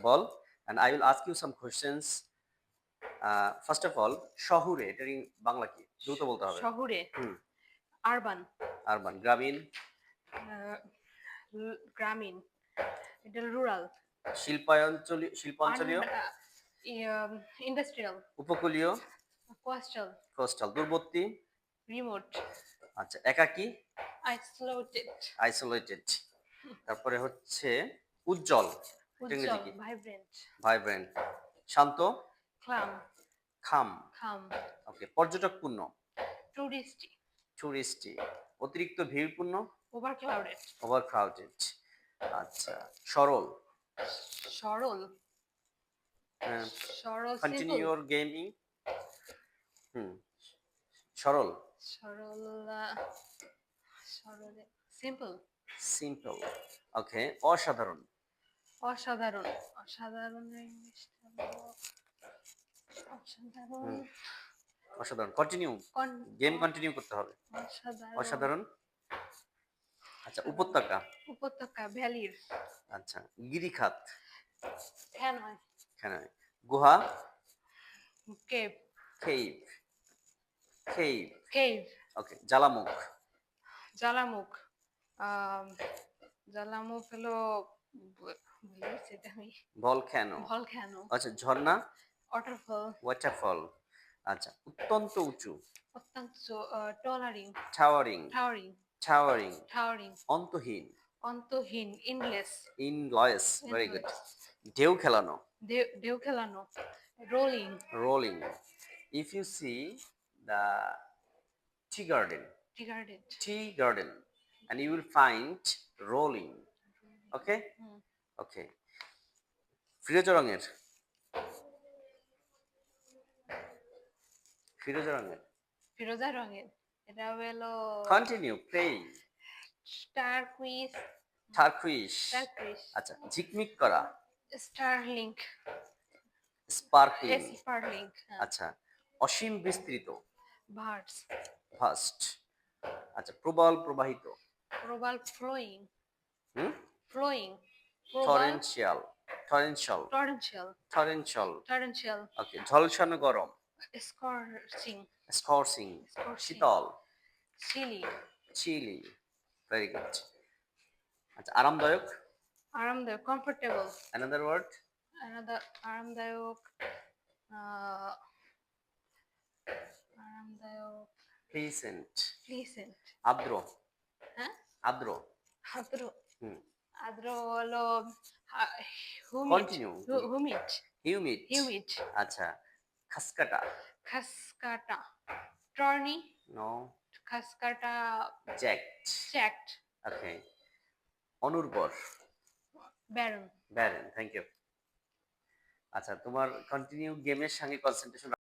Ball, and I will ask you some questions. First of all, শহুরে এটার বাংলা কি? দ্রুত বলতে হবে। শহুরে হুম। Urban, urban. গ্রামীণ, গ্রামীণ, এটা রুরাল, শিল্পাঞ্চলীয়, ইন্ডাস্ট্রিয়াল, উপকূলীয়, কোস্টাল, কোস্টাল। দূরবর্তী, রিমোট, আচ্ছা। একাকী, আইসোলেটেড, আইসোলেটেড। তারপরে হচ্ছে উজ্জ্বল, এটা ইংরেজি উজ্জ্বল, কি? Vibrant, vibrant. শান্ত, ক্লাম, খাম। খাম, ওকে। পর্যটকপূর্ণ, টুরিস্টি, টুরিস্টি। অতিরিক্ত ভিড়পূর্ণ, ওভার ক্লাউডেড, ওভারক্রাউডেড। আচ্ছা। সরল, সরল, হ্যাঁ। সরল, কন্টিনিউ সিম্পল, ইওর গেমিং। হুম। সরল, সরল, সরল, সিম্পল, সিম্পল। ওকে। অসাধারণ, অসাধারণ, অসাধারণ, ইংলিশটা বলো। অসাধারণ, হুম, অসাধারণ। কন্টিনিউ, কন- গেম কন্টিনিউ করতে হবে। অসাধারণ, অসাধারণ। আচ্ছা। উপত্যকা, উপত্যকা, ভ্যালির, আচ্ছা। গিরিখাত, হ্যাঁ নয়, কেন? গুহা, কেভ, কেভ, কেভ। কেভ, ওকে। জ্বালামুখ, জ্বালামুখ, আম, জ্বালামুখ হলো ভুলে গেছি এটা আমি, ভলক্যানো, ভলক্যানো, আচ্ছা। ঝর্ণা, ওয়াটারফল, ওয়াটারফল। আচ্ছা। অত্যন্ত উঁচু, অত্যন্ত টলারিং, টাওয়ারিং, টাওয়ারিং, টাওয়ারিং। টাওয়ারিং, অন্তহীন, অন্তহীন, ইনলেস, ইনলয়েস। Very good. ইনলেস, ঢেউ খেলানো, ঢেউ খেলানো, rolling, rolling. If you see the tea garden, tea garden, tea garden, and you will find rolling. Okay? Okay. ফিরোজা রঙের, ফিরোজা রঙের। ফিরোজা রঙের, এটা হলো continue play. Turquoise, turquoise, turquoise, আচ্ছা। ঝিকমিক করা, স্টারলিংক, স্পার্কলিং, স্পার্লিংক, আচ্ছা। অসীম বিস্তৃত, ভার্ডস, ভাস্ট, আচ্ছা। প্রবল প্রবাহিত, প্রবাল, ফ্লোয়িং, হুম। ফ্লোয়িং, প্রবাল, টরেনশিয়াল, টরেনশিয়াল, টরেনশিয়াল, টরেনশিয়াল। টরেনশিয়াল, ওকে। ঝলসানো গরম, স্কর্চিং, স্কর্সিং, স্কর্চিং, শীতল, চিলি, চিলি। Very good. আচ্ছা। আরামদায়ক, আরামদায়ক, কমফোর্টেবল, another word, আরামদায়ক, আহ, আরামদায়ক, pleasant, প্লিসেন্ট, আর্দ্র, হ্যাঁ, আর্দ্র। আদ্র, হুম। আদ্র হলো হুমিড, কন্টিনিউ। হুমিড, হিউমিড, হিউমিড, আচ্ছা। খাসকাটা, খাসকাটা, টর্নি, নো। খাসকাটা, জ্যাক্ট, চ্যাক্ট, ওকে। অনুর্বর, ব্যারন। ব্যারেন। Thank you. আচ্ছা। তোমার কন্টিনিউ গেমের সঙ্গে কনসেন্ট্রেশন